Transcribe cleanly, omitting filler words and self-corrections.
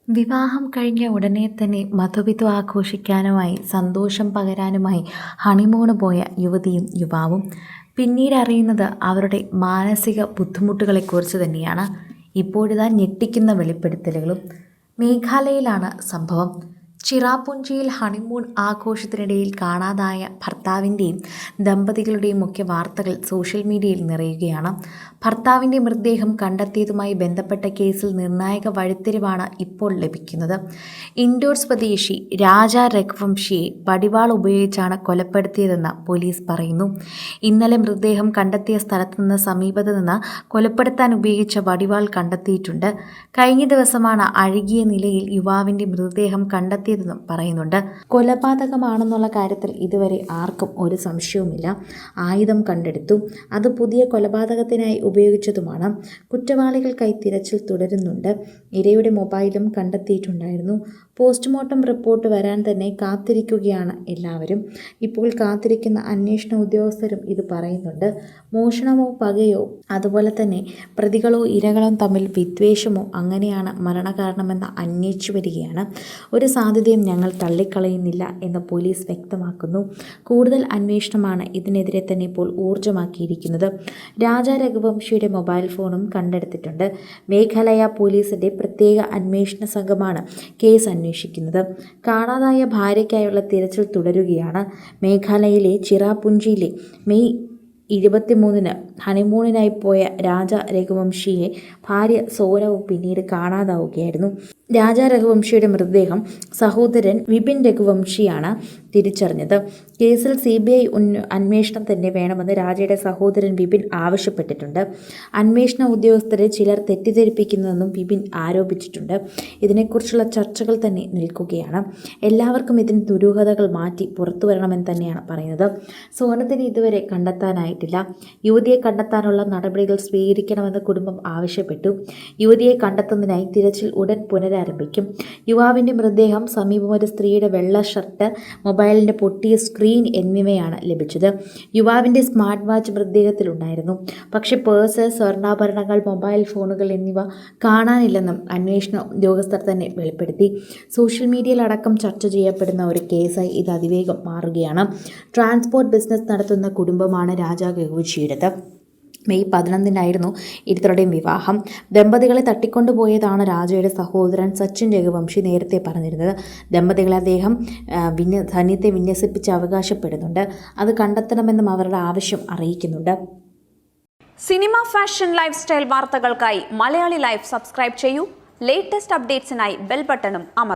വിവാഹം കഴിഞ്ഞ ഉടനെ തന്നെ മധുവിധു ആഘോഷിക്കാനുമായി സന്തോഷം പകരാനുമായി ഹണിമൂണ് പോയ യുവതിയും യുവാവും പിന്നീട് അറിയുന്നത് അവരുടെ മാനസിക ബുദ്ധിമുട്ടുകളെക്കുറിച്ച് തന്നെയാണ്. ഇപ്പോഴിതാ ഞെട്ടിക്കുന്ന വെളിപ്പെടുത്തലുകളും. മേഘാലയയിലാണ് സംഭവം. ചിറാപുഞ്ചിയിൽ ഹണിമൂൺ ആഘോഷത്തിനിടയിൽ കാണാതായ ഭർത്താവിൻ്റെയും ദമ്പതികളുടെയും ഒക്കെ വാർത്തകൾ സോഷ്യൽ മീഡിയയിൽ നിറയുകയാണ്. ഭർത്താവിൻ്റെ മൃതദേഹം കണ്ടെത്തിയതുമായി ബന്ധപ്പെട്ട കേസിൽ നിർണായക വഴിത്തിരിവാണ് ഇപ്പോൾ ലഭിക്കുന്നത്. ഇൻഡോർ സ്വദേശി രാജ രഘുവംശിയെ വടിവാൾ ഉപയോഗിച്ചാണ് കൊലപ്പെടുത്തിയതെന്ന് പോലീസ് പറയുന്നു. ഇന്നലെ മൃതദേഹം കണ്ടെത്തിയ സ്ഥലത്തു നിന്ന് സമീപത്ത് നിന്ന് കൊലപ്പെടുത്താൻ ഉപയോഗിച്ച വടിവാൾ കണ്ടെത്തിയിട്ടുണ്ട്. കഴിഞ്ഞ ദിവസമാണ് അഴുകിയ നിലയിൽ യുവാവിൻ്റെ മൃതദേഹം കണ്ടെത്തിയതെന്നും പറയുന്നുണ്ട്. കൊലപാതകമാണെന്നുള്ള കാര്യത്തിൽ ഇതുവരെ ആർക്കും ഒരു സംശയവുമില്ല. ആയുധം കണ്ടെടുത്തു, അത് പുതിയ കൊലപാതകത്തിനായി ഉപയോഗിച്ചതുമാണ്. കുറ്റവാളികൾക്കായി തിരച്ചിൽ തുടരുന്നുണ്ട്. ഇരയുടെ മൊബൈലും കണ്ടെത്തിയിട്ടുണ്ടായിരുന്നു. പോസ്റ്റ്മോർട്ടം റിപ്പോർട്ട് വരാൻ തന്നെ കാത്തിരിക്കുകയാണ് എല്ലാവരും. ഇപ്പോൾ കാത്തിരിക്കുന്ന അന്വേഷണ ഉദ്യോഗസ്ഥരും ഇത് പറയുന്നുണ്ട്. മോഷണമോ പകയോ അതുപോലെ തന്നെ പ്രതികളോ ഇരകളോ തമ്മിൽ വിദ്വേഷമോ അങ്ങനെയാണ് മരണകാരണമെന്ന് അന്വേഷിച്ചു വരികയാണ്. ഒരു സാധ്യതയും ഞങ്ങൾ തള്ളിക്കളയുന്നില്ല എന്ന് പോലീസ് വ്യക്തമാക്കുന്നു. കൂടുതൽ അന്വേഷണമാണ് ഇതിനെതിരെ തന്നെ ഇപ്പോൾ ഊർജ്ജമാക്കിയിരിക്കുന്നത്. രാജ രഘുവംശിയുടെ മൊബൈൽ ഫോണും കണ്ടെടുത്തിട്ടുണ്ട്. മേഘാലയ പോലീസിൻ്റെ പ്രത്യേക അന്വേഷണ സംഘമാണ് കേസ് അന്വേഷിക്കുന്നത്. കാണാതായ ഭാര്യയ്ക്കായുള്ള തിരച്ചിൽ തുടരുകയാണ്. മേഘാലയയിലെ ചിറാപുഞ്ചിയിലെ മെയ് 23-ന് ഹണിമൂണിനായി പോയ രാജ രഘുവംശിയെ ഭാര്യ സോനവും പിന്നീട് കാണാതാവുകയായിരുന്നു. രാജ രഘുവംശിയുടെ മൃതദേഹം സഹോദരൻ വിപിൻ രഘുവംശിയാണ് തിരിച്ചറിഞ്ഞത്. കേസിൽ CBI അന്വേഷണം തന്നെ വേണമെന്ന് രാജയുടെ സഹോദരൻ വിപിൻ ആവശ്യപ്പെട്ടിട്ടുണ്ട്. അന്വേഷണ ഉദ്യോഗസ്ഥരെ ചിലർ തെറ്റിദ്ധരിപ്പിക്കുന്നുവെന്നും വിപിൻ ആരോപിച്ചിട്ടുണ്ട്. ഇതിനെക്കുറിച്ചുള്ള ചർച്ചകൾ തന്നെ നിൽക്കുകയാണ്. എല്ലാവർക്കും ഇതിന് ദുരൂഹതകൾ മാറ്റി പുറത്തു വരണമെന്ന് തന്നെയാണ് പറയുന്നത്. സോനത്തിനെ ഇതുവരെ കണ്ടെത്താനായിട്ടില്ല. യുവതിയെ കണ്ടെത്താനുള്ള നടപടികൾ സ്വീകരിക്കണമെന്ന് കുടുംബം ആവശ്യപ്പെട്ടു. യുവതിയെ കണ്ടെത്തുന്നതിനായി തിരച്ചിൽ ഉടൻ പുനരാരംഭിക്കും. യുവാവിൻ്റെ മൃതദേഹം, സമീപം ഒരു സ്ത്രീയുടെ വെള്ള ഷർട്ട്, മൊബൈലിൻ്റെ പൊട്ടിയ സ്ക്രീൻ എന്നിവയാണ് ലഭിച്ചത്. യുവാവിൻ്റെ സ്മാർട്ട് വാച്ച് മൃതദേഹത്തിലുണ്ടായിരുന്നു. പക്ഷേ പേഴ്സ്, സ്വർണ്ണാഭരണങ്ങൾ, മൊബൈൽ ഫോണുകൾ എന്നിവ കാണാനില്ലെന്നും അന്വേഷണ ഉദ്യോഗസ്ഥർ തന്നെ വെളിപ്പെടുത്തി. സോഷ്യൽ മീഡിയയിലടക്കം ചർച്ച ചെയ്യപ്പെടുന്ന ഒരു കേസായി ഇത് അതിവേഗം മാറുകയാണ്. ട്രാൻസ്പോർട്ട് ബിസിനസ് നടത്തുന്ന കുടുംബമാണ് രാജ രഘുവംശിയുടേത്. മെയ് 11-നായിരുന്നു ഇരുവരുടെയും വിവാഹം. ദമ്പതികളെ തട്ടിക്കൊണ്ടുപോയതാണ് രാജയുടെ സഹോദരൻ സച്ചിൻ രഘുവംശി നേരത്തെ പറഞ്ഞിരുന്നത്. ദമ്പതികളെ അദ്ദേഹം ധന്യത്തെ വിന്യസിപ്പിച്ച് അവകാശപ്പെടുന്നുണ്ട്. അത് കണ്ടെത്തണമെന്നും അവരുടെ ആവശ്യം അറിയിക്കുന്നുണ്ട്. സിനിമ, ഫാഷൻ, ലൈഫ് സ്റ്റൈൽ വാർത്തകൾക്കായി മലയാളി ലൈഫ് സബ്സ്ക്രൈബ് ചെയ്യൂ. ലേറ്റസ്റ്റ് അപ്ഡേറ്റ്സിനായി ബെൽ ബട്ടണും അമർത്തുക.